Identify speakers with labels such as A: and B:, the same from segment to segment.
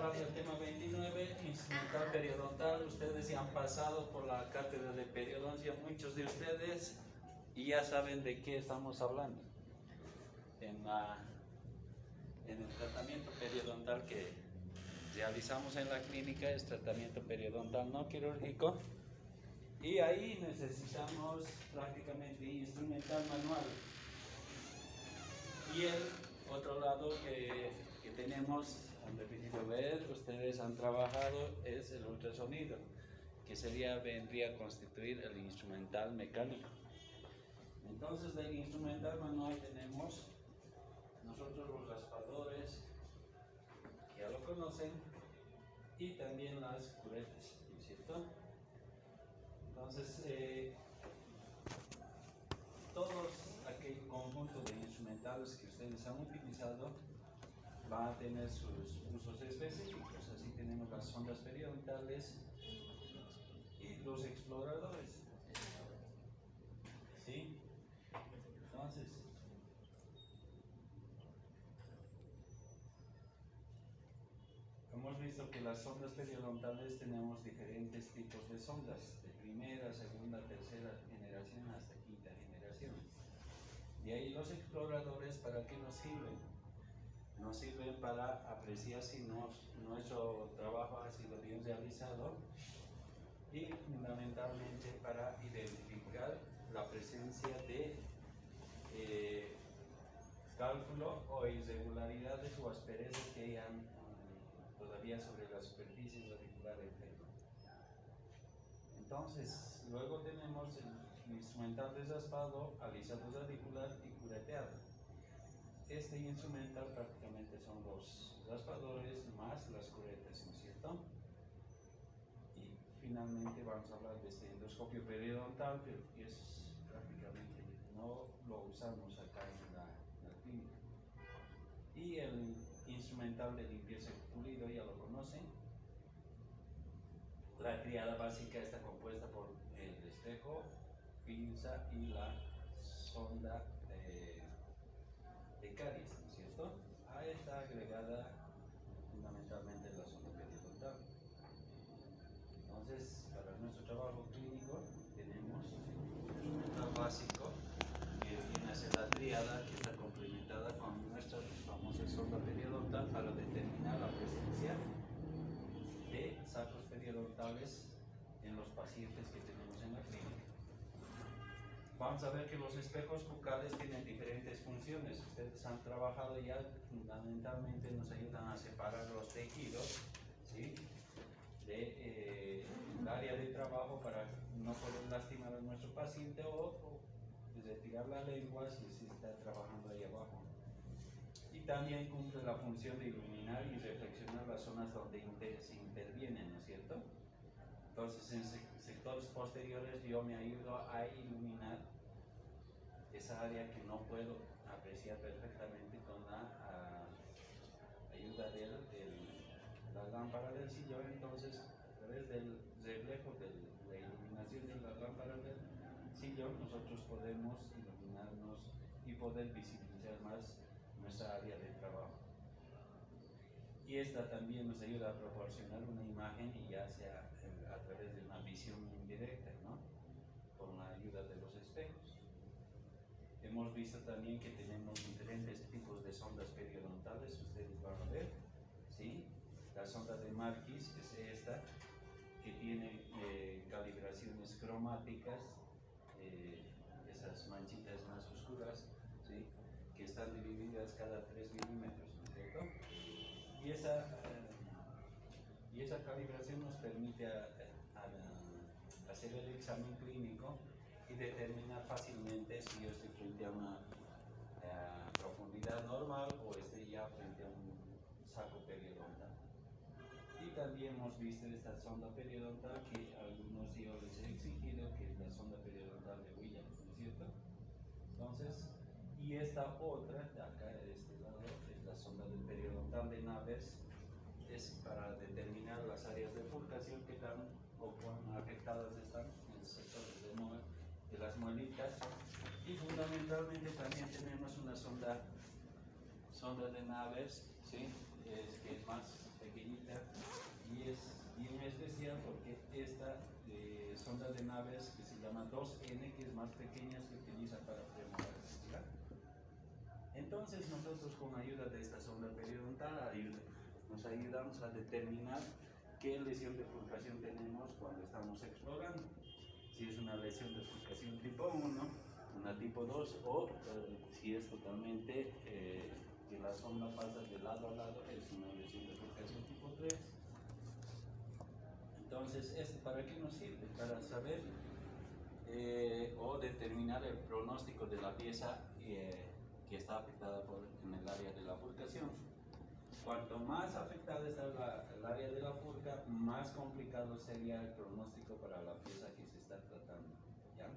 A: pase al tema 29, instrumental periodontal. Ustedes ya han pasado por la cátedra de periodoncia, muchos de ustedes, y ya saben de qué estamos hablando. En el tratamiento periodontal que realizamos en la clínica es tratamiento periodontal no quirúrgico, y ahí necesitamos prácticamente instrumental manual. Y el otro lado que tenemos, han debido ver, ustedes han trabajado, es el ultrasonido, que vendría a constituir el instrumental mecánico. Entonces, del instrumental manual tenemos nosotros los raspadores, que ya lo conocen, y también las curetas, ¿no es cierto? Entonces, todos aquel conjunto de instrumentales que ustedes han utilizado van a tener sus usos específicos. Así tenemos las sondas periodontales y los exploradores. ¿Sí? Entonces, hemos visto que las sondas periodontales tenemos diferentes tipos de sondas, de primera, segunda, tercera generación hasta quinta generación. Y ahí los exploradores, ¿para qué nos sirven? Nos sirven para apreciar si nuestro trabajo ha sido bien realizado y fundamentalmente para identificar la presencia de cálculo o irregularidades o asperezas que hayan todavía sobre la superficie radicular enferma. Entonces, luego tenemos el instrumental de raspado, alisado radicular y cureteado. Este instrumental prácticamente son los raspadores más las curetas, ¿no es cierto? Y finalmente vamos a hablar de este endoscopio periodontal, pero que es prácticamente no lo usamos acá en la clínica. Y el instrumental de limpieza y pulido ya lo conocen. La triada básica está compuesta por el espejo, pinza y la sonda de caries, ¿no es cierto? A esta agregada fundamentalmente la sonda periodontal. Entonces, para nuestro trabajo clínico tenemos un instrumental básico que viene a ser la triada, que está complementada con nuestra famosa sonda periodontal para determinar la presencia de sacos periodontales en los pacientes que tenemos en la clínica. Vamos a ver que los espejos bucales tienen diferentes funciones. Ustedes han trabajado ya, fundamentalmente nos ayudan a separar los tejidos, ¿sí?, del área de trabajo para no poder lastimar a nuestro paciente o retirar la lengua si se está trabajando ahí abajo. Y también cumple la función de iluminar y reflexionar las zonas donde se intervienen, ¿no es cierto? Entonces, en sectores posteriores yo me ayudo a iluminar esa área que no puedo apreciar perfectamente con la ayuda de la lámpara del sillón. Entonces, a través del reflejo de la iluminación de la lámpara del sillón, nosotros podemos iluminarnos y poder visibilizar más nuestra área de trabajo. Y esta también nos ayuda a proporcionar una imagen, y ya sea a través de una visión indirecta, ¿no?, con la ayuda de los espejos. Hemos visto también que tenemos diferentes tipos de sondas periodontales, ustedes van a ver, ¿sí? La sonda de Marquis es esta, que tiene calibraciones cromáticas, esas manchitas más oscuras, ¿sí?, que están divididas cada 3 milímetros, ¿no es cierto? Y esa calibración nos permite hacer el examen clínico y determinar fácilmente si yo estoy frente a una profundidad normal o estoy ya frente a un saco periodontal. Y también hemos visto esta sonda periodontal que algunos yo les he exigido, que es la sonda periodontal de Williams, ¿no es cierto? Entonces, y esta otra de acá, de este lado, es la sonda del periodontal de Naves, es para determinar las áreas de bifurcación que están o cuán afectadas están en el sector de las muelitas. Y fundamentalmente también tenemos una sonda de Naves, ¿sí?, que es más pequeña pequeñita y es bien especial porque esta sonda de Naves que se llama 2N, que es más pequeña, se utiliza para premolares, ¿ya? Entonces nosotros con ayuda de esta sonda periodontal nos ayudamos a determinar qué lesión de bifurcación tenemos cuando estamos explorando. Si es una lesión de bifurcación tipo 1, una tipo 2 o si es totalmente que la sonda pasa de lado a lado, es una lesión de bifurcación tipo 3. Entonces, ¿para qué nos sirve? Para saber o determinar el pronóstico de la pieza que está afectada en el área de la bifurcación. Cuanto más afectada está el área de la furca, más complicado sería el pronóstico para la pieza que se está tratando, ¿ya?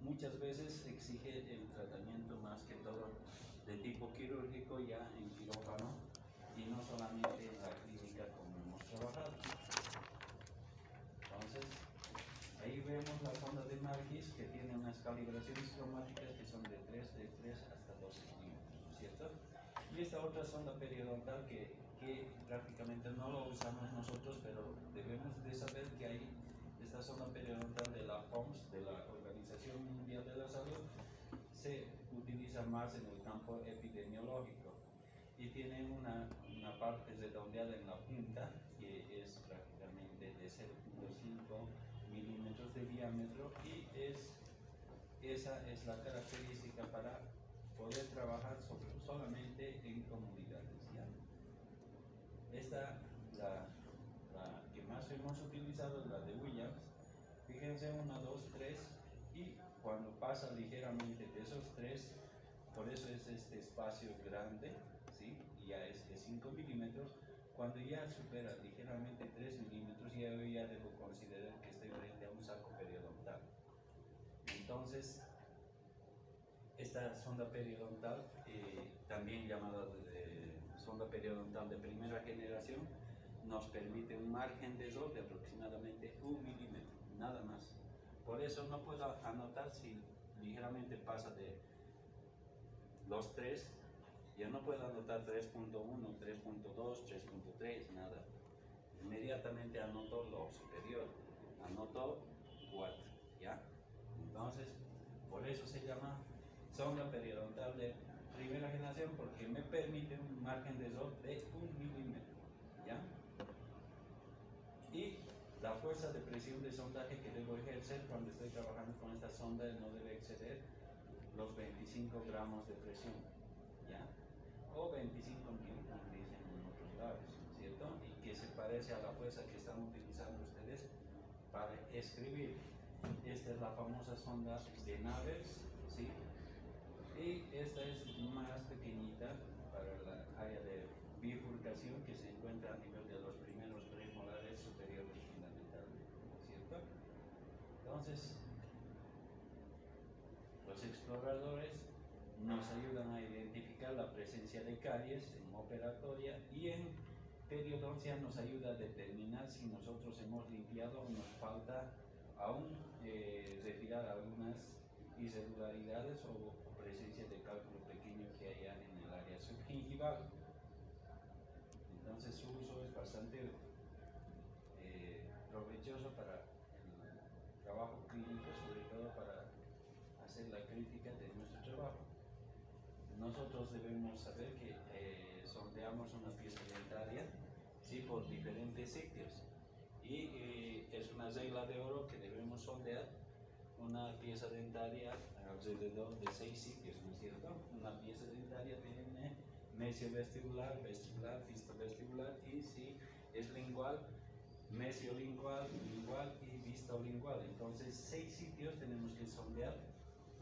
A: Muchas veces exige el tratamiento más que todo de tipo quirúrgico ya en quirófano y no solamente en la clínica como hemos trabajado. Entonces, ahí vemos la sonda de Marquis que tiene unas calibraciones cromáticas que son de 3 hasta 12 milímetros, ¿cierto? Y esta otra sonda periodontal que prácticamente no lo usamos nosotros, pero debemos de saber que hay esta sonda periodontal de la OMS, de la Organización Mundial de la Salud, se utiliza más en el campo epidemiológico y tiene una parte redondeada en la punta que es prácticamente de 0.5 milímetros de diámetro y esa es la característica para poder trabajar solamente en comunidades, ¿ya? Esta, la que más hemos utilizado es la de Williams. Fíjense, 1, 2, 3 y cuando pasa ligeramente de esos 3, por eso es este espacio grande, ¿sí? Ya es de 5 milímetros. Cuando ya supera ligeramente 3 milímetros, ya debo considerar que estoy frente a un saco periodontal. Entonces, esta sonda periodontal, también llamada sonda periodontal de primera generación, nos permite un margen de error de aproximadamente 1 milímetro, nada más. Por eso no puedo anotar si ligeramente pasa de los 3, ya no puedo anotar 3.1, 3.2, 3.3, nada. Inmediatamente anoto lo superior, anoto 4, ¿ya? Entonces, por eso se llama sonda periodontal de primera generación, porque me permite un margen de error de 1 milímetro, ¿ya? Y la fuerza de presión de sondaje que debo ejercer cuando estoy trabajando con esta sonda no debe exceder los 25 gramos de presión, ¿ya? O 25 newton, dicen en otros lados, ¿cierto? Y que se parece a la fuerza que están utilizando ustedes para escribir. Esta es la famosa sonda de Naves, ¿sí? Y esta es más pequeñita para la área de bifurcación que se encuentra a nivel de los primeros premolares superiores fundamentalmente, ¿cierto? Entonces, los exploradores nos ayudan a identificar la presencia de caries en operatoria y en periodoncia nos ayuda a determinar si nosotros hemos limpiado o nos falta aún retirar algunas irregularidades o presencia de cálculo pequeño que haya en el área subgingival. Entonces su uso es bastante provechoso para el trabajo clínico, sobre todo para hacer la crítica de nuestro trabajo. Nosotros debemos saber que sondeamos una pieza dentaria, ¿sí? Por diferentes sitios y es una regla de oro que debemos sondear una pieza dentaria alrededor de 6 sitios, ¿no es cierto? Una pieza dentaria tiene mesiovestibular, vestibular, fistovestibular y si es lingual, mesiolingual, lingual y vistolingual. Entonces 6 sitios tenemos que sondear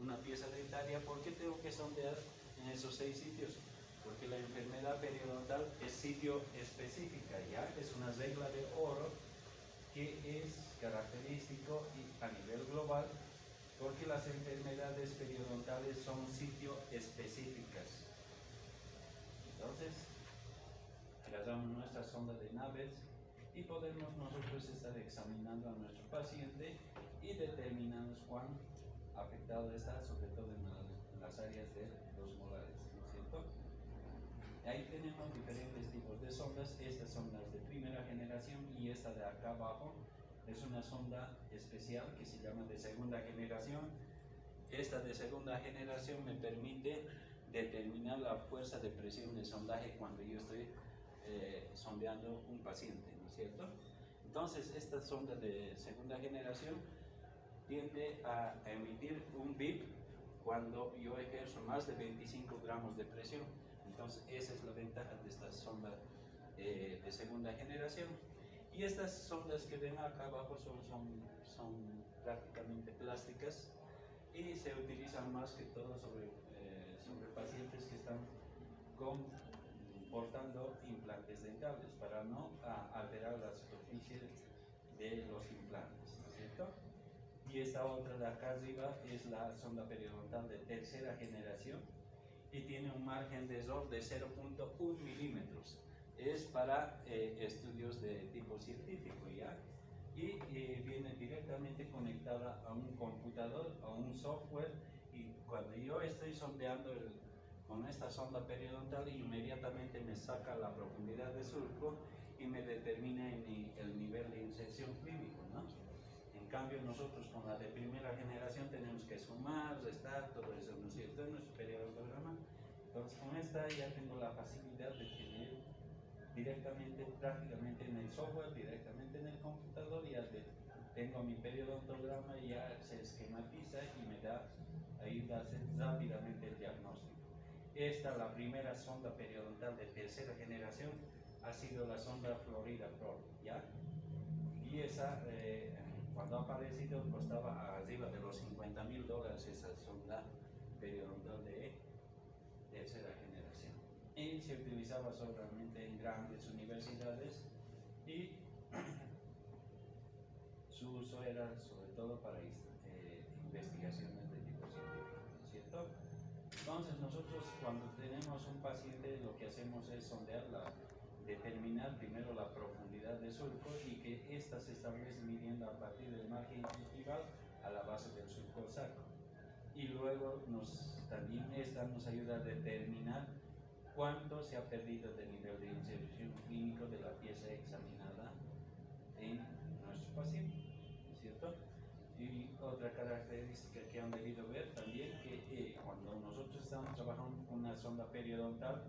A: una pieza dentaria. ¿Por qué tengo que sondear en esos 6 sitios? Porque la enfermedad periodontal es sitio específica, ¿ya? Es una regla de oro que es característico y a nivel global, porque las enfermedades periodontales son sitio específicas. Entonces, agarramos nuestra sonda de Naves y podemos nosotros estar examinando a nuestro paciente y determinamos cuán afectado está, sobre todo en las áreas de los molares, ¿no es cierto? Ahí tenemos diferentes tipos de sondas. Estas son las de primera generación y esta de acá abajo es una sonda especial que se llama de segunda generación. Esta de segunda generación me permite determinar la fuerza de presión de sondaje cuando yo estoy sondeando un paciente, ¿no es cierto? Entonces, esta sonda de segunda generación tiende a emitir un bip cuando yo ejerzo más de 25 gramos de presión. Entonces, esa es la ventaja de esta sonda de segunda generación. Y estas sondas que ven acá abajo son prácticamente plásticas y se utilizan más que todo sobre pacientes que están portando implantes dentales para no alterar la superficie de los implantes, ¿no es cierto? Y esta otra de acá arriba es la sonda periodontal de tercera generación y tiene un margen de error de 0.1 milímetros. Es para estudios de tipo científico, ¿ya? Y viene directamente conectada a un computador, a un software, y cuando yo estoy sondeando con esta sonda periodontal, inmediatamente me saca la profundidad de surco y me determina el nivel de inserción clínico, ¿no? En cambio, nosotros con la de primera generación tenemos que sumar, restar, todo eso, ¿no es cierto?, en nuestro periodontograma. Entonces, con esta ya tengo la facilidad de tener directamente, prácticamente en el software, directamente en el computador, ya tengo mi periodontograma y ya se esquematiza y me da, ahí va a hacer rápidamente el diagnóstico. Esta, la primera sonda periodontal de tercera generación, ha sido la sonda Florida Pro, ¿ya? Y esa, cuando ha aparecido, costaba arriba de los $50.000 esa sonda periodontal de tercera generación. Y se utilizaba solamente en grandes universidades y su uso era sobre todo para investigaciones de tipo científico, ¿no es cierto? Entonces nosotros cuando tenemos un paciente lo que hacemos es determinar primero la profundidad de surco y que ésta se establece midiendo a partir del margen gingival a la base del surco sacro. Y luego también esta nos ayuda a determinar cuánto se ha perdido de nivel de inserción clínico de la pieza examinada en nuestro paciente, ¿no es cierto? Y otra característica que han debido ver también que cuando nosotros estamos trabajando con una sonda periodontal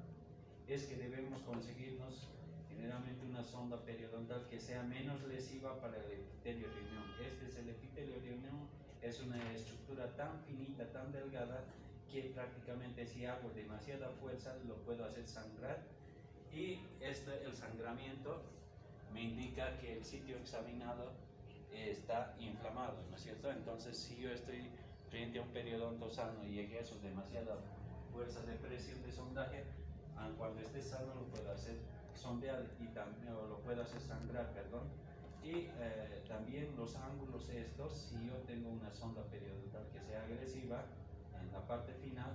A: es que debemos conseguirnos generalmente una sonda periodontal que sea menos lesiva para el epitelio de unión. Este es el epitelio de unión, es una estructura tan finita, tan delgada, que prácticamente si hago demasiada fuerza lo puedo hacer sangrar, y el sangramiento me indica que el sitio examinado está inflamado, ¿no es cierto? Entonces, si yo estoy frente a un periodonto sano y ejerzo demasiada fuerza de presión de sondaje, cuando esté sano lo puedo hacer sondear y también lo puedo hacer sangrar, perdón. Y también los ángulos estos, si yo tengo una sonda periodontal que sea agresiva en la parte final,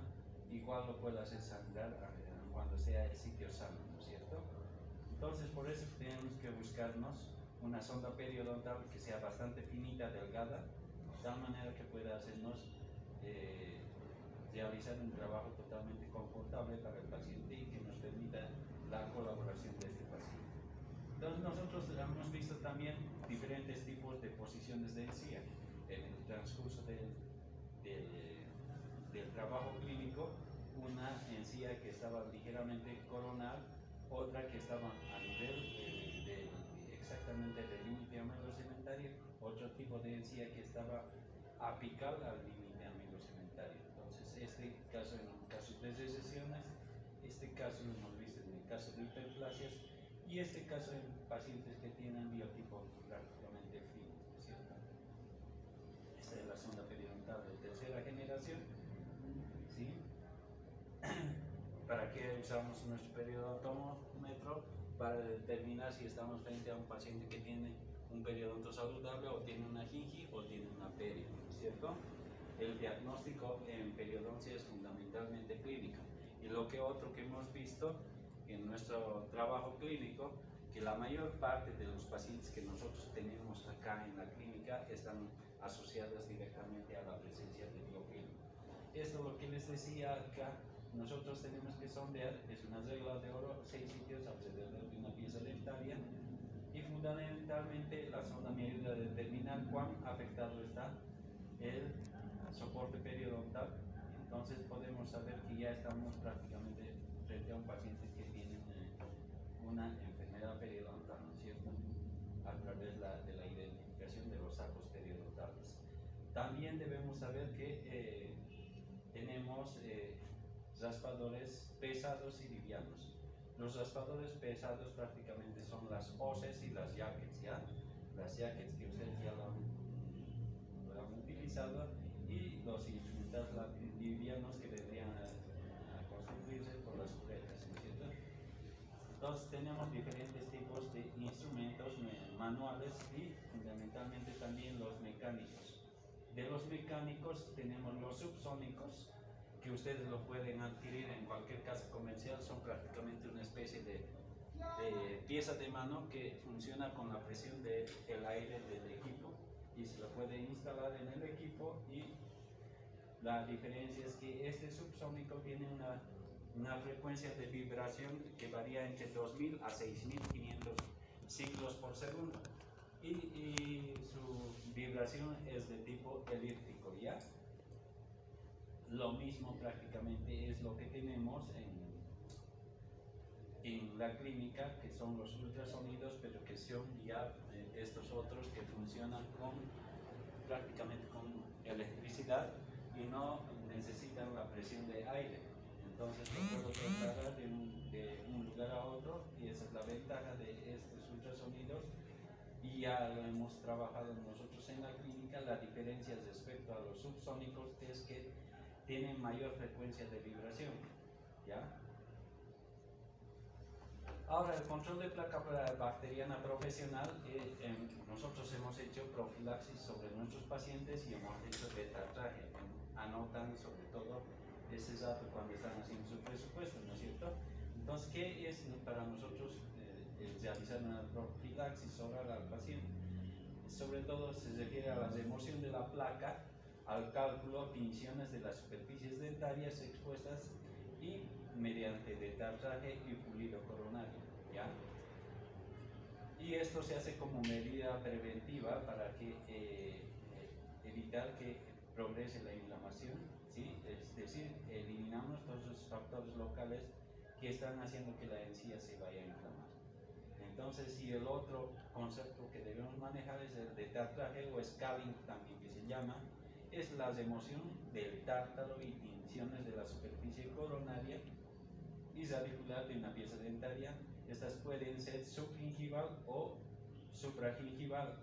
A: igual lo puedo hacer sangrar cuando sea el sitio sano, ¿no es cierto? Entonces, por eso tenemos que buscarnos una sonda periodontal que sea bastante finita, delgada, de tal manera que pueda hacernos realizar un trabajo totalmente confortable para el paciente y que nos permita la colaboración de este paciente. Entonces, nosotros hemos visto también diferentes tipos de posiciones de encía en el transcurso del trabajo clínico. Una encía que estaba ligeramente coronal, otra que estaba a nivel exactamente del límite amilosementario, otro tipo de encía que estaba apical al límite amilosementario. Entonces, este caso en casos de recesiones, este caso lo hemos visto en el caso de hiperplasias, y este caso en pacientes que tienen biotipo prácticamente fino, ¿cierto? Esta es la sonda periodontal de tercera generación, ¿sí? ¿Para qué usamos nuestro periodontómetro? Para determinar si estamos frente a un paciente que tiene un periodonto saludable, o tiene una gingi, o tiene una perio, ¿cierto? El diagnóstico en periodoncia es fundamentalmente clínico. Y otro que hemos visto en nuestro trabajo clínico, que la mayor parte de los pacientes que nosotros tenemos acá en la clínica están asociadas directamente a la presencia de biofilm. Esto es lo que les decía acá, nosotros tenemos que sondear, es una regla de oro, 6 sitios alrededor de una pieza dentaria, y fundamentalmente la sonda me ayuda a determinar cuán afectado está el soporte periodontal. Entonces podemos saber que ya estamos prácticamente frente a un paciente que tiene una enfermedad periodontal, ¿no es cierto? A través de la identificación de los sacos periodontales. También debemos saber que tenemos raspadores pesados y livianos. Los raspadores pesados prácticamente son las hoces y las jackets, ¿ya? Las jackets que ustedes ya lo han utilizado, y los instrumentos livianos que vendrían a constituirse por las curetas, ¿no es cierto? Entonces tenemos diferentes tipos de instrumentos manuales y fundamentalmente también los mecánicos. De los mecánicos tenemos los subsónicos, que ustedes lo pueden adquirir en cualquier casa comercial. Son prácticamente una especie de pieza de mano que funciona con la presión del aire del equipo, y se lo puede instalar en el equipo. Y la diferencia es que este subsónico tiene una frecuencia de vibración que varía entre 2000 a 6500 ciclos por segundo, y su vibración es de tipo elíptico, ¿ya? Lo mismo prácticamente es lo que tenemos en la clínica, que son los ultrasonidos, pero que son ya estos otros que funcionan prácticamente con electricidad y no necesitan la presión de aire. Entonces lo puedo trasladar de un lugar a otro, y esa es la ventaja de estos ultrasonidos. Y ya lo hemos trabajado nosotros en la clínica. La diferencia respecto a los subsónicos es que tienen mayor frecuencia de vibración, ¿ya? Ahora, el control de placa bacteriana profesional, nosotros hemos hecho profilaxis sobre nuestros pacientes y hemos hecho beta-traje. Anotan sobre todo ese dato cuando están haciendo su presupuesto, ¿no es cierto? Entonces, ¿qué es para nosotros realizar una profilaxis oral al paciente? Sobre todo se refiere a la remoción de la placa, al cálculo, tinciones de las superficies dentarias expuestas, y mediante detartraje y pulido coronario, ¿ya? Y esto se hace como medida preventiva para evitar que progrese la inflamación, ¿sí? Es decir, eliminamos todos esos factores locales que están haciendo que la encía se vaya a inflamar. Entonces, y el otro concepto que debemos manejar es el detartraje, o scaling también que se llama, es la remoción del tártaro y tinciones de la superficie coronaria y radicular de una pieza dentaria. Estas pueden ser subgingival o supragingival.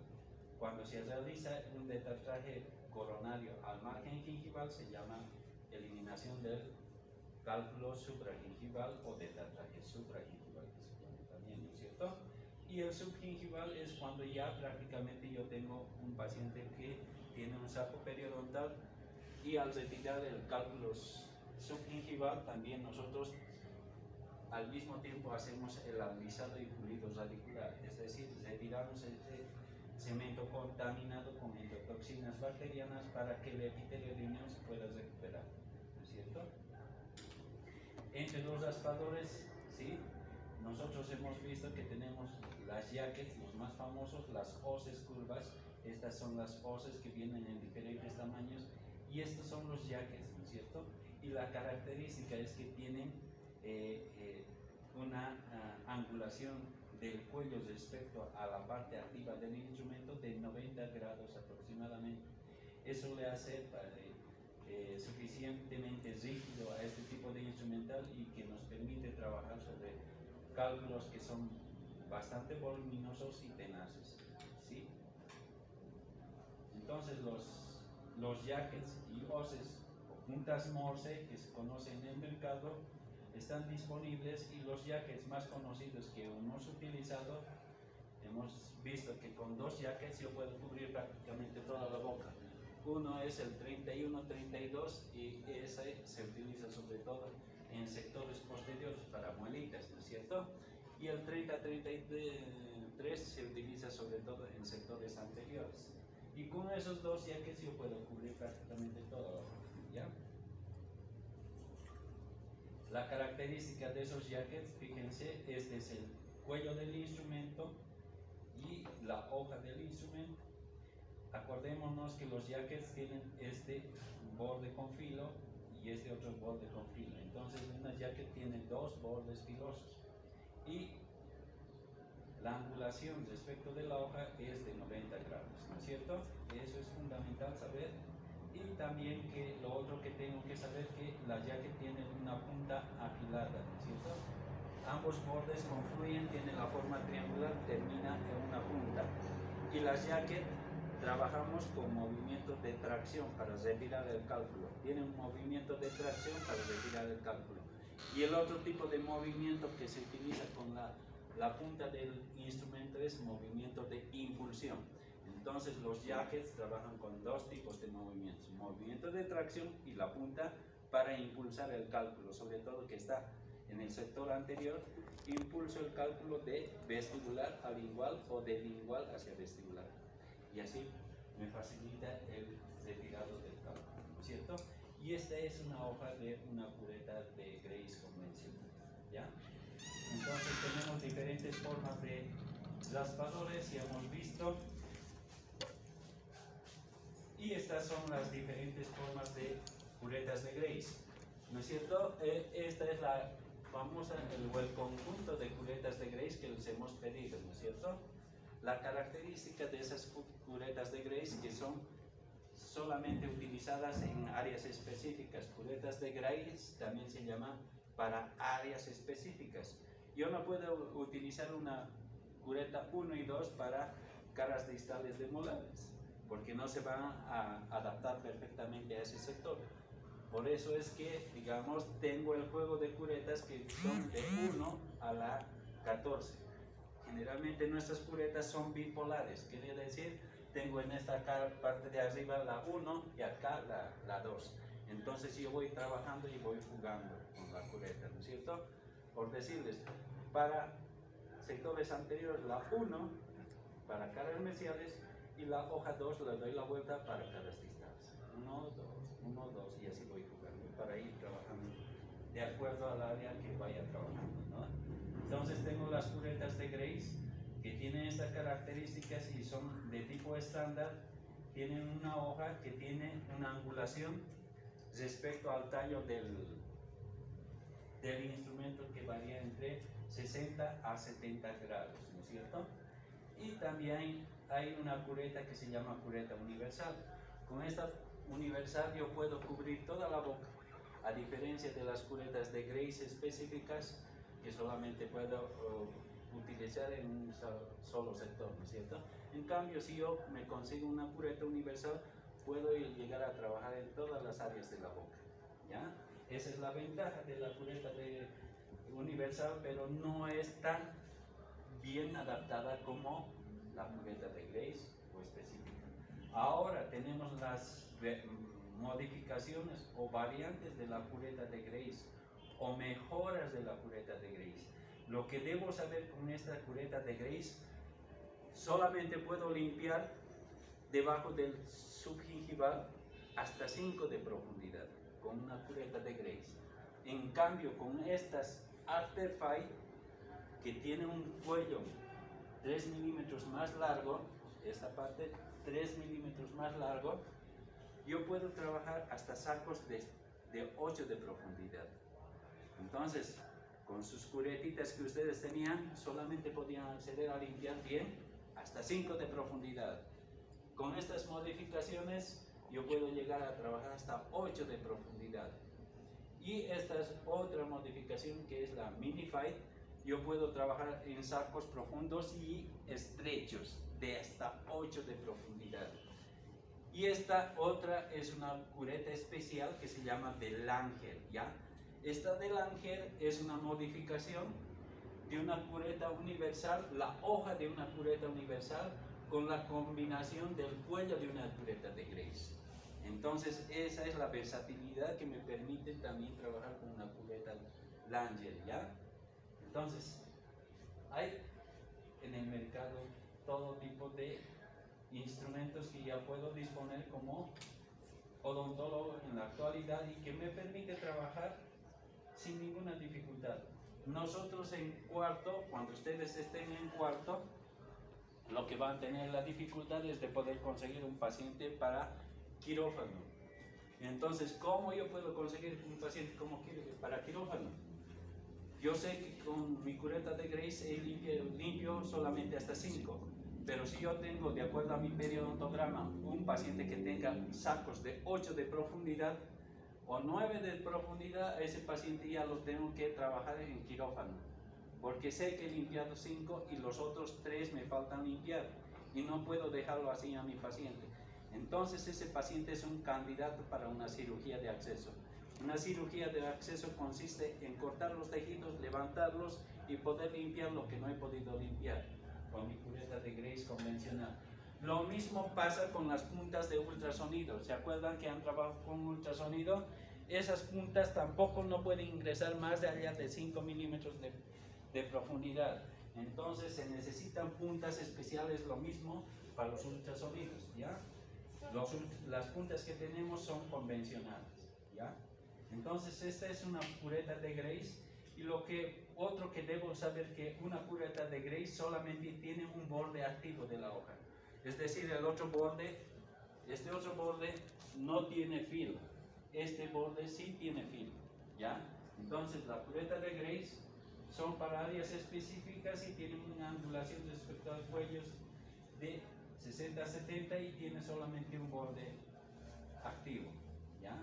A: Cuando se realiza un detartraje coronario al margen gingival, se llama eliminación del cálculo supragingival o detartraje supragingival, que se llama también, ¿no es cierto? Y el subgingival es cuando ya prácticamente yo tengo un paciente que tiene un saco periodontal, y al retirar el cálculo subgingival también nosotros al mismo tiempo hacemos el alisado y pulido radicular, es decir, retiramos ese cemento contaminado con endotoxinas bacterianas para que el epitelio lineal se pueda recuperar, ¿no es cierto? Entre los raspadores, ¿sí? Nosotros hemos visto que tenemos las jackets, los más famosos, las hoces curvas. Estas son las hoces que vienen en diferentes tamaños, y estos son los jackets, ¿no es cierto? Y la característica es que tienen una angulación del cuello respecto a la parte activa del instrumento de 90 grados aproximadamente. Eso le hace suficientemente rígido a este tipo de instrumental, y que nos permite trabajar sobre cálculos que son bastante voluminosos y tenaces, ¿sí? Entonces los jackets y hoces o puntas Morse que se conocen en el mercado están disponibles, y los jackets más conocidos que hemos utilizado, hemos visto que con 2 jackets yo puedo cubrir prácticamente toda la boca. Uno es el 31-32, y ese se utiliza sobre todo en sectores posteriores para muelitas, ¿no es cierto? Y el 30-33 se utiliza sobre todo en sectores anteriores. Y con esos 2 jackets yo puedo cubrir prácticamente todo, ¿ya? La característica de esos jackets, fíjense, este es el cuello del instrumento y la hoja del instrumento. Acordémonos que los jackets tienen este borde con filo y este otro borde con filo. Entonces una jacket tiene dos bordes filosos y la angulación respecto de la hoja es de 90 grados, ¿no es cierto? Eso es fundamental saber. Y también que lo otro que tengo que saber que la jacket tiene una punta afilada, ¿no es cierto? Ambos bordes confluyen, tienen la forma triangular, termina en una punta. Y las jacket trabajamos con movimientos de tracción para retirar el cálculo. Tiene un movimiento de tracción para retirar el cálculo. Y el otro tipo de movimiento que se utiliza con la punta del instrumento es movimiento de impulsión. Entonces los jackets trabajan con dos tipos de movimientos, movimiento de tracción y la punta para impulsar el cálculo, sobre todo que está en el sector anterior, impulso el cálculo de vestibular a lingual o de lingual hacia vestibular. Y así me facilita el retirado del cálculo, ¿no es cierto? Y esta es una hoja de una cureta de Grace convencional, ¿ya? Entonces tenemos diferentes formas de raspadores, ya hemos visto. Y estas son las diferentes formas de curetas de Grace, ¿no es cierto? Esta es la famosa, el conjunto de curetas de Grace que les hemos pedido, ¿no es cierto? La característica de esas curetas de Grace que son solamente utilizadas en áreas específicas. Curetas de Grace también se llaman para áreas específicas. Yo no puedo utilizar una cureta 1 y 2 para caras distales de molares, porque no se van a adaptar perfectamente a ese sector. Por eso es que, digamos, tengo el juego de curetas que son de 1 a la 14. Generalmente nuestras curetas son bipolares, quiere decir, tengo en esta parte de arriba la 1 y acá la 2. Entonces yo voy trabajando y voy jugando con la cureta, ¿no es cierto? Por decirles, para sectores anteriores la 1 para caras mesiales y la hoja 2 le doy la vuelta para caras distales. 1, 2, 1, 2 y así voy jugando para ir trabajando de acuerdo al área que vaya trabajando, ¿no? Entonces tengo las curetas de Grace que tienen estas características y son de tipo estándar. Tienen una hoja que tiene una angulación respecto al tallo del instrumento que varía entre 60 a 70 grados, ¿no es cierto? Y también hay una cureta que se llama cureta universal. Con esta universal yo puedo cubrir toda la boca, a diferencia de las curetas de Grace específicas que solamente puedo utilizar en un solo sector, ¿no es cierto? En cambio, si yo me consigo una cureta universal, puedo llegar a trabajar en todas las áreas de la boca, ¿ya? Esa es la ventaja de la cureta universal, pero no es tan bien adaptada como la cureta de Grace o específica. Ahora tenemos las modificaciones o variantes de la cureta de Grace o mejoras de la cureta de Grace. Lo que debo saber con esta cureta de Grace, solamente puedo limpiar debajo del subgingival hasta 5 de profundidad con una cureta de Grace. En cambio, con estas After Fight, que tiene un cuello 3 milímetros más largo, esta parte 3 milímetros más largo, yo puedo trabajar hasta sacos de 8 de profundidad. Entonces, con sus curetitas que ustedes tenían, solamente podían acceder a limpiar bien hasta 5 de profundidad. Con estas modificaciones, yo puedo llegar a trabajar hasta 8 de profundidad. Y esta es otra modificación que es la Mini Fight. Yo puedo trabajar en sacos profundos y estrechos de hasta 8 de profundidad. Y esta otra es una cureta especial que se llama Belanger, ¿ya? Esta Belanger es una modificación de una cureta universal, la hoja de una cureta universal con la combinación del cuello de una cureta de Grace. Entonces esa es la versatilidad que me permite también trabajar con una cureta Langer, ¿ya? Entonces, hay en el mercado todo tipo de instrumentos que ya puedo disponer como odontólogo en la actualidad y que me permite trabajar sin ninguna dificultad. Nosotros en cuarto, cuando ustedes estén en cuarto, lo que van a tener la dificultad es de poder conseguir un paciente para quirófano. Entonces, ¿cómo yo puedo conseguir un paciente para quirófano? Yo sé que con mi cureta de Grace limpio solamente hasta 5, pero si yo tengo, de acuerdo a mi periodontograma, un paciente que tenga sacos de 8 de profundidad o 9 de profundidad, a ese paciente ya lo tengo que trabajar en quirófano, porque sé que he limpiado 5 y los otros 3 me faltan limpiar y no puedo dejarlo así a mi paciente. Entonces ese paciente es un candidato para una cirugía de acceso. Una cirugía de acceso consiste en cortar los tejidos, levantarlos y poder limpiar lo que no he podido limpiar con mi cureta de Grace convencional. Lo mismo pasa con las puntas de ultrasonido. ¿Se acuerdan que han trabajado con ultrasonido? Esas puntas tampoco no pueden ingresar más de allá de 5 milímetros de profundidad. Entonces se necesitan puntas especiales, lo mismo para los ultrasonidos, ¿ya? Las puntas que tenemos son convencionales, ¿ya? Entonces esta es una cureta de Grace, y otro que debo saber, que una cureta de Grace solamente tiene un borde activo de la hoja, es decir, este otro borde no tiene filo, este borde sí tiene filo, ¿ya? Entonces la cureta de Grace son para áreas específicas y tienen una angulación respecto a los cuellos de 60-70 y tiene solamente un borde activo, ¿ya?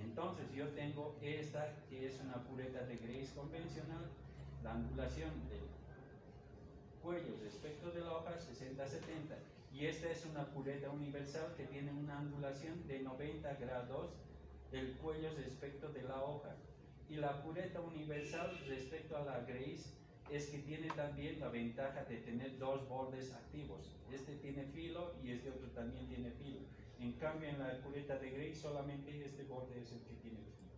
A: Entonces yo tengo esta, que es una cureta de Grace convencional, la angulación del cuello respecto de la hoja 60-70, y esta es una cureta universal que tiene una angulación de 90 grados del cuello respecto de la hoja. Y la cureta universal respecto a la Grace es que tiene también la ventaja de tener dos bordes activos. Este tiene filo y este otro también tiene filo. En cambio, en la cureta de Grace solamente este borde es el que tiene filo.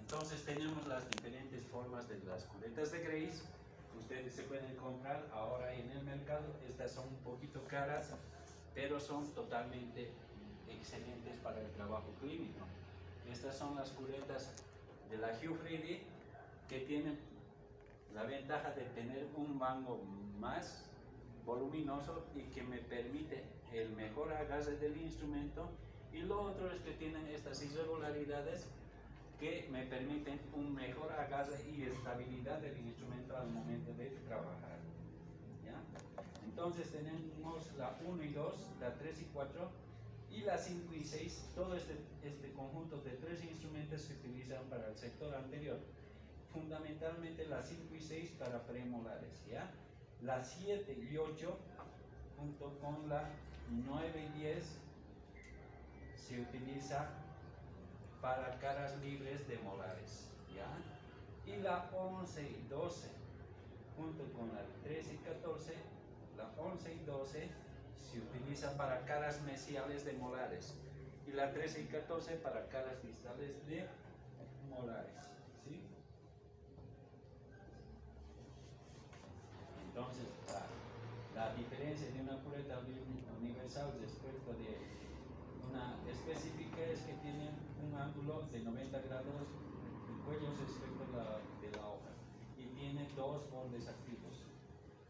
A: Entonces tenemos las diferentes formas de las curetas de Grace. Ustedes se pueden comprar ahora en el mercado. Estas son un poquito caras, pero son totalmente excelentes para el trabajo clínico. Estas son las curetas de la Hugh Freedy, que tienen la ventaja de tener un mango más voluminoso y que me permite el mejor agarre del instrumento, y lo otro es que tienen estas irregularidades que me permiten un mejor agarre y estabilidad del instrumento al momento de trabajar, ¿ya? Entonces tenemos la 1 y 2, la 3 y 4 y la 5 y 6, todo este conjunto de 3 instrumentos se utilizan para el sector anterior, fundamentalmente la 5 y 6 para premolares, ¿ya? La 7 y 8 junto con la 9 y 10 se utiliza para caras libres de molares, ¿ya? Y la 11 y 12 junto con la 13 y 14, la 11 y 12 se utilizan para caras mesiales de molares, y la 13 y 14 para caras distales de molares, ¿sí? Entonces, la diferencia de una cureta universal respecto de una específica es que tiene un ángulo de 90 grados el cuello respecto de la hoja, y tiene dos bordes activos.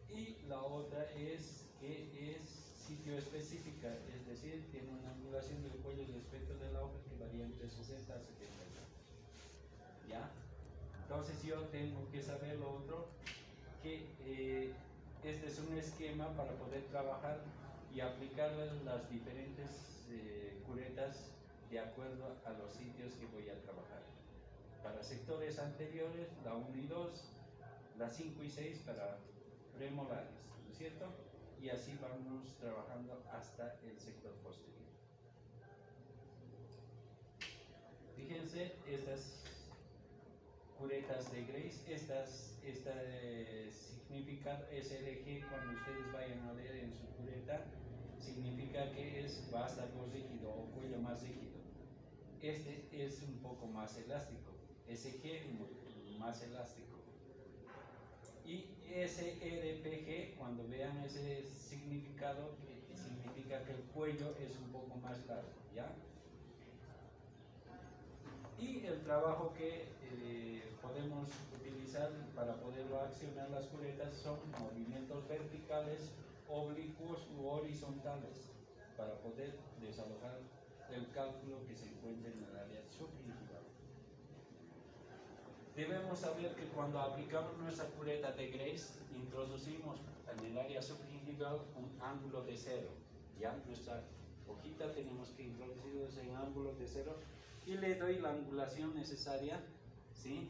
A: Y la otra es que es sitio específica, es decir, tiene una angulación del cuello respecto de la hoja que varía entre 60 a 70 grados, ¿ya? Entonces yo tengo que saber lo otro, que este es un esquema para poder trabajar y aplicar las diferentes curetas de acuerdo a los sitios que voy a trabajar. Para sectores anteriores, la 1 y 2, la 5 y 6 para premolares, ¿no es cierto? Y así vamos trabajando hasta el sector posterior. Fíjense, estas curetas de Grace, significa SLG, cuando ustedes vayan a leer en su cureta, significa que es vástago rígido o cuello más rígido. Este es un poco más elástico, SG más elástico. Y SRPG, cuando vean ese significado, significa que el cuello es un poco más largo, ¿ya? Y el trabajo que podemos utilizar para poder accionar las curetas son movimientos verticales, oblicuos u horizontales para poder desalojar el cálculo que se encuentra en el área subgingival. Debemos saber que cuando aplicamos nuestra cureta de Grace, introducimos en el área subgingival un ángulo de 0. Ya nuestra hojita tenemos que introducirlos en ángulo de 0 y le doy la angulación necesaria, ¿sí?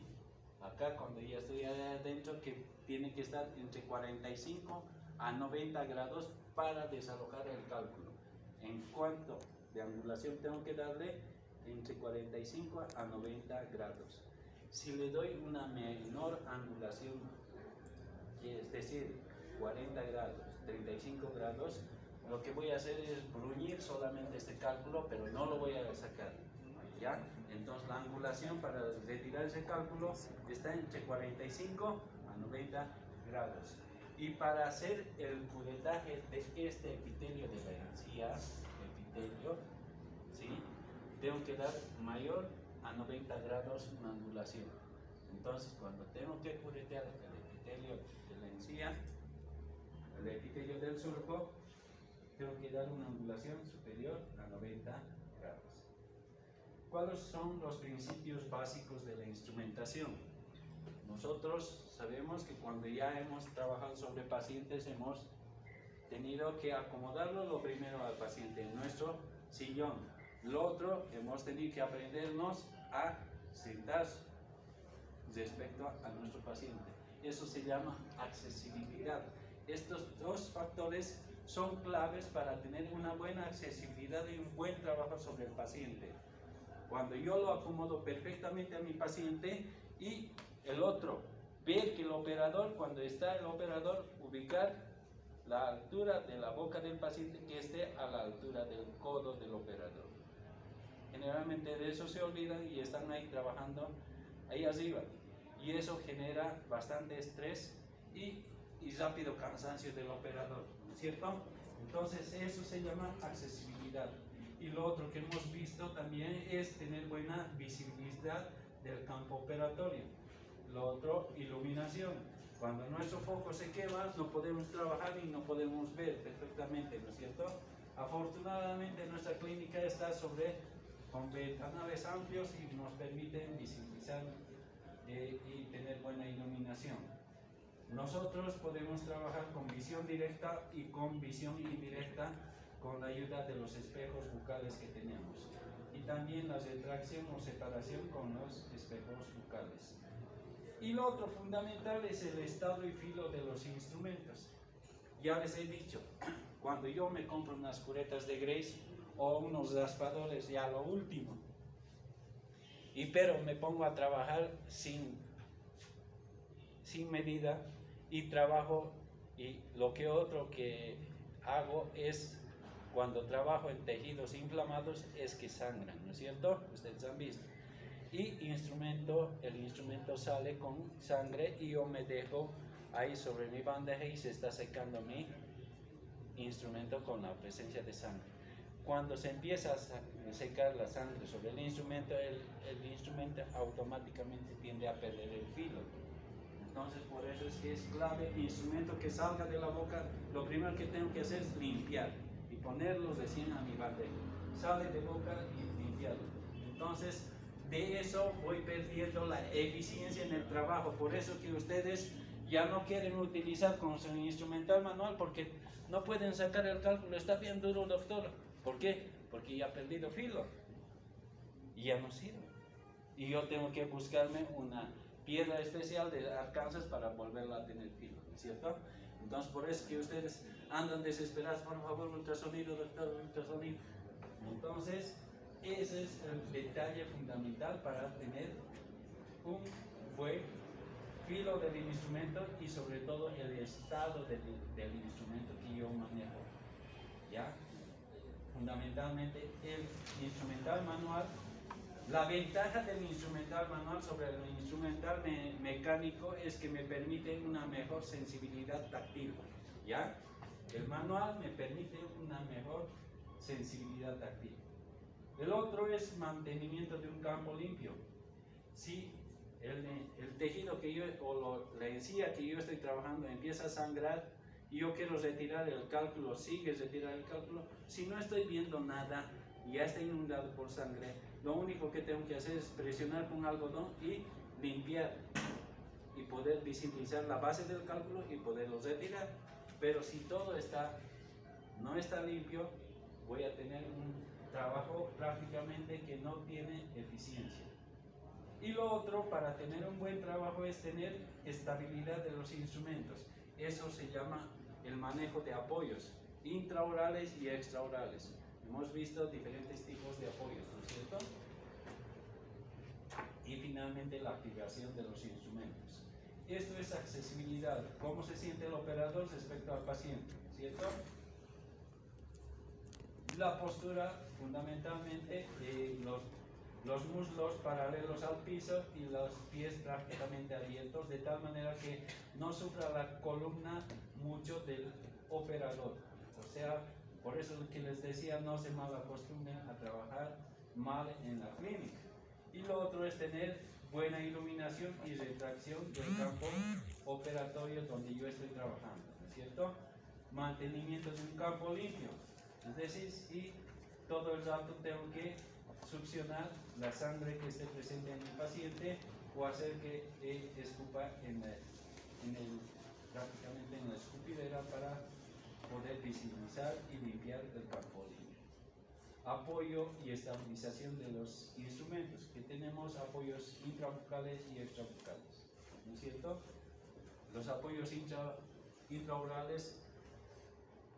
A: Acá cuando ya estoy adentro, que tiene que estar entre 45 a 90 grados para desalojar el cálculo. En cuanto de angulación tengo que darle entre 45 a 90 grados. Si le doy una menor angulación, es decir, 40 grados, 35 grados, lo que voy a hacer es bruñir solamente este cálculo, pero no lo voy a sacar, ¿ya? Entonces la angulación para retirar ese cálculo está entre 45 a 90 grados. Y para hacer el curetaje de este epitelio de la encía, epitelio, ¿sí? Tengo que dar mayor a 90 grados una angulación. Entonces, cuando tengo que curetear el epitelio de la encía, el epitelio del surco, tengo que dar una angulación superior a 90 grados. ¿Cuáles son los principios básicos de la instrumentación? Nosotros sabemos que cuando ya hemos trabajado sobre pacientes, hemos tenido que acomodarlo lo primero al paciente en nuestro sillón. Lo otro, hemos tenido que aprendernos a sentar respecto a nuestro paciente. Eso se llama accesibilidad. Estos dos factores son claves para tener una buena accesibilidad y un buen trabajo sobre el paciente. Cuando yo lo acomodo perfectamente a mi paciente y el otro, ver que el operador, cuando está el operador, ubicar la altura de la boca del paciente que esté a la altura del codo del operador. Generalmente de eso se olvidan y están ahí trabajando ahí arriba. Y eso genera bastante estrés y rápido cansancio del operador, ¿no es cierto? Entonces eso se llama accesibilidad. Y lo otro que hemos visto también es tener buena visibilidad del campo operatorio. Lo otro, iluminación. Cuando nuestro foco se quema, no podemos trabajar y no podemos ver perfectamente, ¿no es cierto? Afortunadamente nuestra clínica está con ventanales amplios y nos permiten visibilizar y tener buena iluminación. Nosotros podemos trabajar con visión directa y con visión indirecta con la ayuda de los espejos bucales que tenemos. Y también la retracción o separación con los espejos bucales. Y lo otro fundamental es el estado y filo de los instrumentos. Ya les he dicho, cuando yo me compro unas curetas de Grace o unos raspadores, ya lo último. Pero me pongo a trabajar sin medida y trabajo, y lo que otro que hago es, cuando trabajo en tejidos inflamados, es que sangran, ¿no es cierto? Ustedes han visto. Y el instrumento sale con sangre y yo me dejo ahí sobre mi bandeja y se está secando mi instrumento con la presencia de sangre. Cuando se empieza a secar la sangre sobre el instrumento automáticamente tiende a perder el filo. Entonces, por eso es que es clave el instrumento que salga de la boca. Lo primero que tengo que hacer es limpiar y ponerlo recién a mi bandeja. Sale de boca y limpiarlo. Entonces, de eso voy perdiendo la eficiencia en el trabajo. Por eso que ustedes ya no quieren utilizar con su instrumental manual, porque no pueden sacar el cálculo. Está bien duro, doctor. ¿Por qué? Porque ya ha perdido filo y ya no sirve. Y yo tengo que buscarme una piedra especial de Arkansas para volverla a tener filo, ¿no es cierto? Entonces, por eso que ustedes andan desesperados, por favor, ultrasonido, doctor, ultrasonido. Entonces, ese es el detalle fundamental para tener un buen filo del instrumento y sobre todo el estado del instrumento que yo manejo, ¿ya? Fundamentalmente el instrumental manual. La ventaja del instrumental manual sobre el instrumental mecánico es que me permite una mejor sensibilidad táctil, ¿ya? El manual me permite una mejor sensibilidad táctil. El otro es mantenimiento de un campo limpio. Si el tejido que yo, la encía que yo estoy trabajando empieza a sangrar y yo quiero retirar el cálculo, sigue retirar el cálculo, si no estoy viendo nada y ya está inundado por sangre, lo único que tengo que hacer es presionar con algodón y limpiar y poder visibilizar la base del cálculo y poderlo retirar. Pero si todo no está limpio, voy a tener un trabajo prácticamente que no tiene eficiencia. Y lo otro, para tener un buen trabajo, es tener estabilidad de los instrumentos. Eso se llama el manejo de apoyos intraorales y extraorales. Hemos visto diferentes tipos de apoyos, ¿no es cierto? Y finalmente la activación de los instrumentos. Esto es accesibilidad, cómo se siente el operador respecto al paciente, ¿cierto? La postura, fundamentalmente, los muslos paralelos al piso y los pies prácticamente abiertos, de tal manera que no sufra la columna mucho del operador. O sea, por eso que les decía, no se mal acostumbren a trabajar mal en la clínica. Y lo otro es tener buena iluminación y retracción del campo operatorio donde yo estoy trabajando, ¿no es cierto? Mantenimiento de un campo limpio, es decir, si todo el rato tengo que succionar la sangre que esté presente en el paciente o hacer que escupa prácticamente en la escupidera para poder visibilizar y limpiar el campo limpio. Apoyo y estabilización de los instrumentos, que tenemos apoyos intrabucales y extrabucales, ¿no es cierto? Los apoyos intraorales,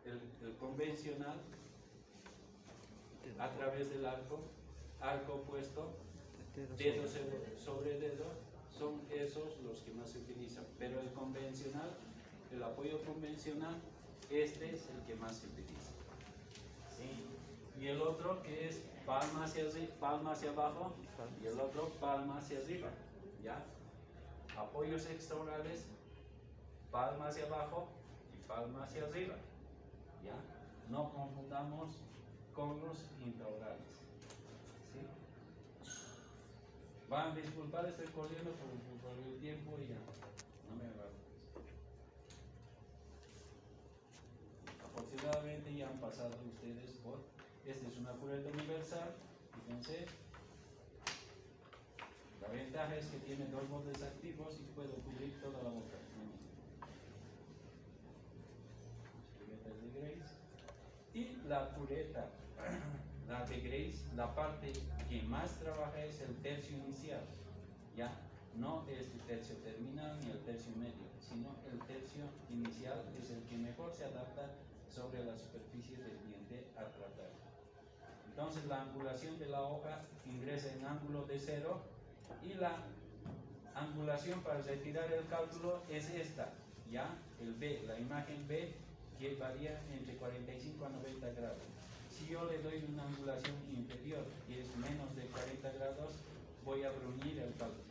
A: el convencional, a través del arco opuesto, dedo sobre dedo, son esos los que más se utilizan. Pero el convencional, el apoyo convencional, este es el que más se utiliza. ¿Sí? Y el otro que es palma hacia abajo y el otro palma hacia arriba. ¿Ya? Apoyos extraorales, palma hacia abajo y palma hacia arriba. ¿Ya? No confundamos con los intraorales. ¿Sí? Van a disculpar, estoy corriendo por el tiempo y ya no me agarro. Afortunadamente ya han pasado ustedes por. Esta es una cureta universal. Fíjense. La ventaja es que tiene dos bordes activos y puedo cubrir toda la boca. Cureta de Grace. Y la cureta, la de Grace, la parte que más trabaja es el tercio inicial. ¿Ya? No es el tercio terminal ni el tercio medio, sino el tercio inicial es el que mejor se adapta sobre la superficie del diente a tratar. Entonces la angulación de la hoja ingresa en ángulo de 0 y la angulación para retirar el cálculo es esta, ¿ya? El B, la imagen B, que varía entre 45 a 90 grados. Si yo le doy una angulación inferior, que es menos de 40 grados, voy a bruñir el cálculo.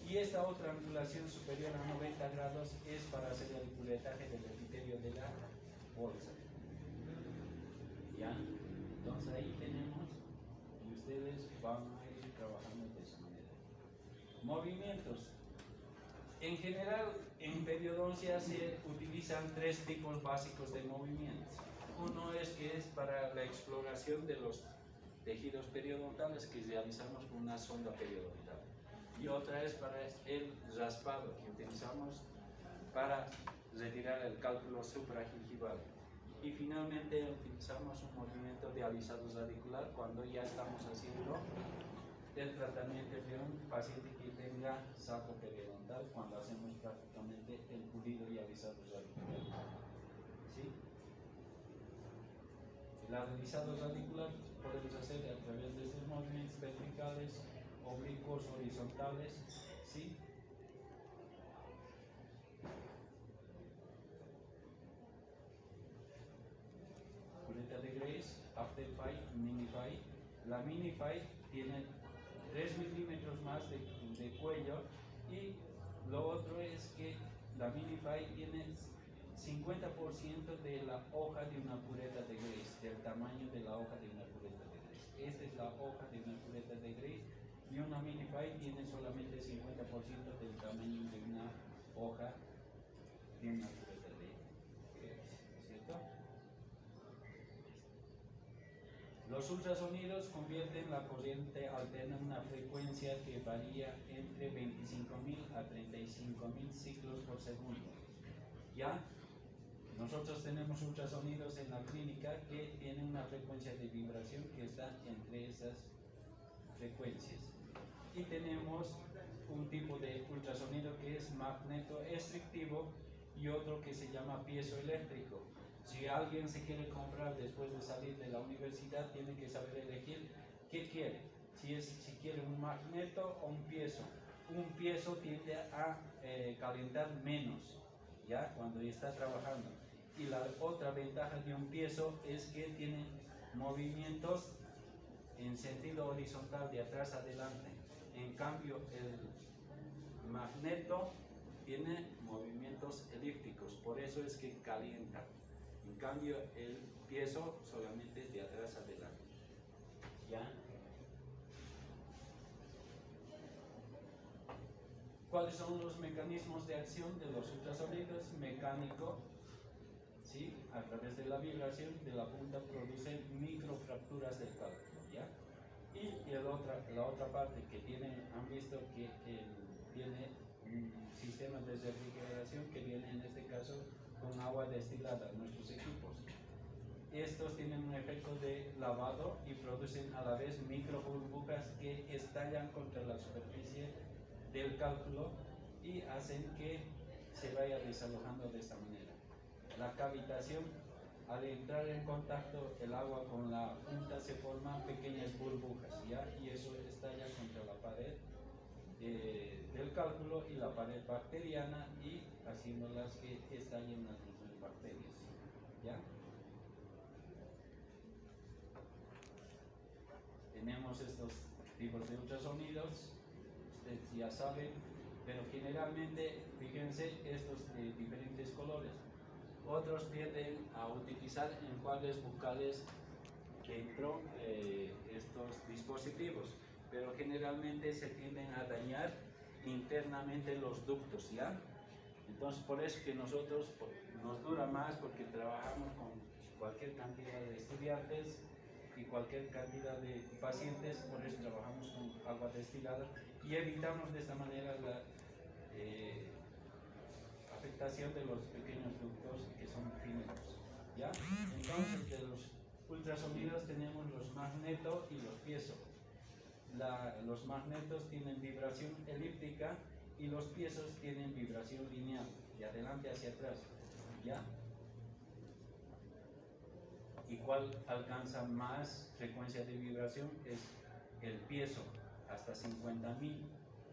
A: Y esta otra angulación superior a 90 grados es para hacer el curetaje del epitelio de la bolsa. ¿Ya? Entonces ahí tenemos y ustedes van a ir trabajando de esa manera. Movimientos. En general, en periodoncia se utilizan tres tipos básicos de movimientos. Uno es que es para la exploración de los tejidos periodontales que realizamos con una sonda periodontal. Y otra es para el raspado que utilizamos para retirar el cálculo supragingival. Y finalmente utilizamos un movimiento de alisado radicular cuando ya estamos haciendo el tratamiento de un paciente que tenga saco periodontal, cuando hacemos prácticamente el pulido y alisado radicular. ¿Sí? El alisado radicular podemos hacer a través de estos movimientos verticales, oblicuos, horizontales. ¿Sí? Cureta de Grace, Afterfy, Minify. La Minify tiene 3 milímetros más de cuello y lo otro es que la Minify tiene 50% de la hoja de una cureta de Grace, del tamaño de la hoja de una cureta de Grace. esta es la hoja de una cubeta de Grace, y una minify tiene solamente 50% del tamaño de una hoja de una cubeta de Grace, ¿cierto? Los ultrasonidos convierten la corriente alterna en una frecuencia que varía entre 25.000 a 35.000 ciclos por segundo. ¿Ya? Nosotros tenemos ultrasonidos en la clínica que tienen una frecuencia de vibración que está entre esas frecuencias. Y tenemos un tipo de ultrasonido que es magnetoestrictivo y otro que se llama piezoeléctrico. Si alguien se quiere comprar después de salir de la universidad, tiene que saber elegir qué quiere. Si quiere un magneto o un piezo. Un piezo tiende a calentar menos, ¿ya? Cuando está trabajando. Y la otra ventaja de un piezo es que tiene movimientos en sentido horizontal de atrás a adelante. En cambio, el magneto tiene movimientos elípticos, por eso es que calienta. En cambio, el piezo solamente de atrás a adelante. ¿Ya? ¿Cuáles son los mecanismos de acción de los ultrasonidos? Mecánico, ¿sí? A través de la vibración de la punta produce microfracturas del cálculo, ¿ya? Y la otra parte que han visto que tiene un sistema de refrigeración que viene en este caso con agua destilada, nuestros equipos. Estos tienen un efecto de lavado y producen a la vez microburbujas que estallan contra la superficie del cálculo y hacen que se vaya desalojando de esta manera. La cavitación, al entrar en contacto el agua con la punta se forman pequeñas burbujas, ¿ya? Y eso estalla contra la pared del cálculo y la pared bacteriana y haciéndolas que estallen las mismas bacterias, ¿ya? Tenemos estos tipos de ultrasonidos, ustedes ya saben, pero generalmente, fíjense, estos de diferentes colores. Otros tienden a utilizar enjuagues bucales dentro de estos dispositivos, pero generalmente se tienden a dañar internamente los ductos, ¿ya? Entonces, por eso que nosotros nos dura más, porque trabajamos con cualquier cantidad de estudiantes y cualquier cantidad de pacientes, por eso trabajamos con agua destilada y evitamos de esta manera la afectación de los pequeños ductos que son finitos, ¿ya? Entonces, de los ultrasonidos tenemos los magneto y los piezo. Los magnetos tienen vibración elíptica y los piezos tienen vibración lineal, de adelante hacia atrás, ¿ya? ¿Y cuál alcanza más frecuencia de vibración? Es el piezo, hasta 50.000.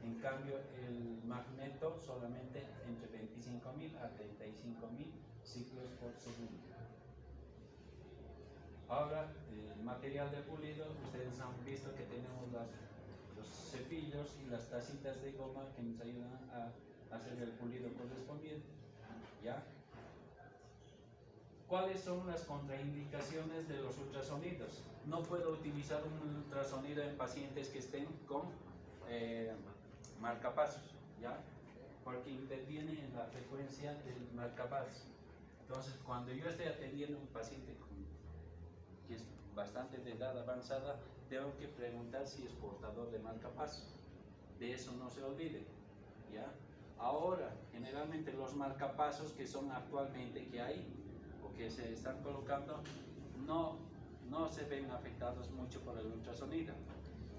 A: En cambio, el magneto solamente entre 25.000 a 35.000 ciclos por segundo. Ahora, el material de pulido, ustedes han visto que tenemos los cepillos y las tacitas de goma que nos ayudan a hacer el pulido correspondiente, ¿ya? ¿Cuáles son las contraindicaciones de los ultrasonidos? No puedo utilizar un ultrasonido en pacientes que estén con marcapasos, ¿ya? Porque interviene en la frecuencia del marcapaso. Entonces, cuando yo estoy atendiendo a un paciente que es bastante de edad avanzada, tengo que preguntar si es portador de marcapaso. De eso no se olvide, ¿ya? Ahora, generalmente los marcapasos que son actualmente que hay o que se están colocando no se ven afectados mucho por el ultrasonido,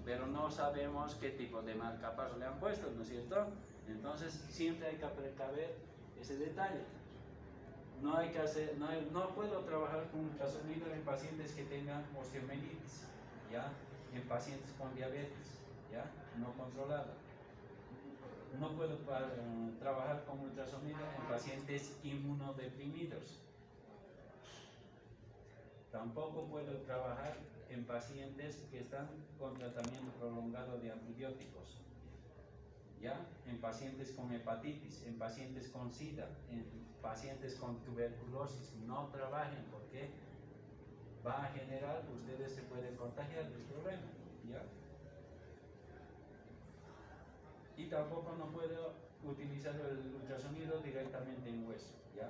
A: pero no sabemos qué tipo de marcapaso le han puesto, ¿no es cierto? Entonces siempre hay que precaver ese detalle. No puedo trabajar con ultrasonido en pacientes que tengan osteomielitis, ¿ya? En pacientes con diabetes, ¿ya? No controlada. No puedo trabajar con ultrasonido en pacientes inmunodeprimidos. Tampoco puedo trabajar en pacientes que están con tratamiento prolongado de antibióticos, ¿ya? En pacientes con hepatitis, en pacientes con SIDA, en pacientes con tuberculosis. No trabajen, ¿por qué? va a generar, ustedes se pueden contagiar del problema, ¿ya? Y tampoco no puedo utilizar el ultrasonido directamente en hueso, ¿ya?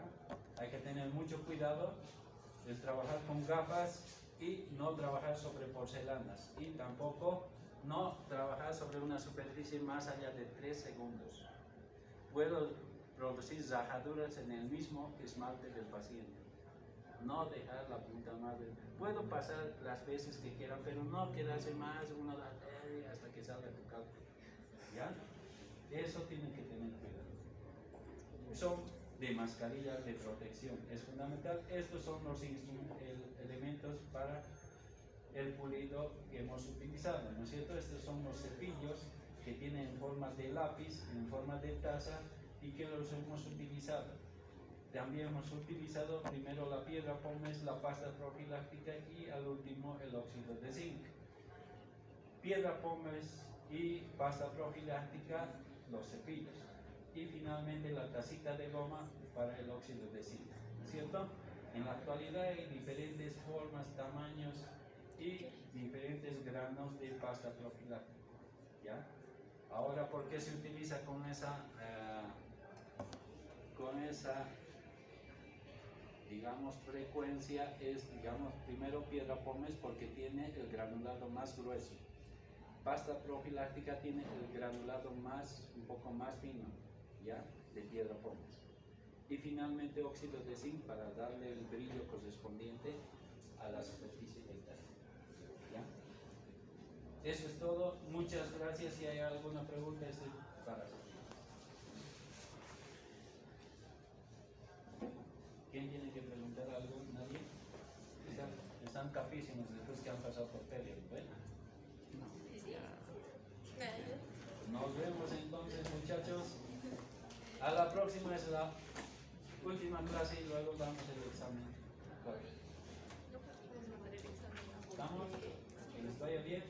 A: Hay que tener mucho cuidado de trabajar con gafas y no trabajar sobre porcelanas y tampoco no trabajar sobre una superficie más allá de 3 segundos. Puedo producir rajaduras en el mismo esmalte del paciente. No dejar la punta más de... Puedo pasar las veces que quieran, pero no quedarse más uno hasta que salga tu cálculo, ¿ya? Eso tienen que tener cuidado. Son de mascarilla de protección, es fundamental. Estos son los elementos para el pulido que hemos utilizado, ¿no es cierto? Estos son los cepillos que tienen en forma de lápiz, en forma de taza y que los hemos utilizado. También hemos utilizado primero la piedra pómez, la pasta profiláctica y al último el óxido de zinc. Piedra pómez y pasta profiláctica, los cepillos. Y finalmente la tacita de goma para el óxido de zinc, ¿cierto? En la actualidad hay diferentes formas, tamaños y diferentes granos de pasta profiláctica, ¿ya? Ahora, ¿por qué se utiliza con esa digamos, frecuencia? Es, digamos, primero piedra pómez porque tiene el granulado más grueso. Pasta profiláctica tiene el granulado un poco más fino, ¿ya? De piedra pómez. Y finalmente óxido de zinc para darle el brillo correspondiente a la superficie dental, ¿ya? Eso es todo. Muchas gracias. Si hay alguna pregunta, estoy para. ¿Quién tiene que preguntar algo? ¿Nadie? Están capísimos después que han pasado por feria, ¿verdad? Nos vemos entonces, muchachos. A la próxima es la última clase y luego damos el examen. ¿Estamos? Que les vaya bien.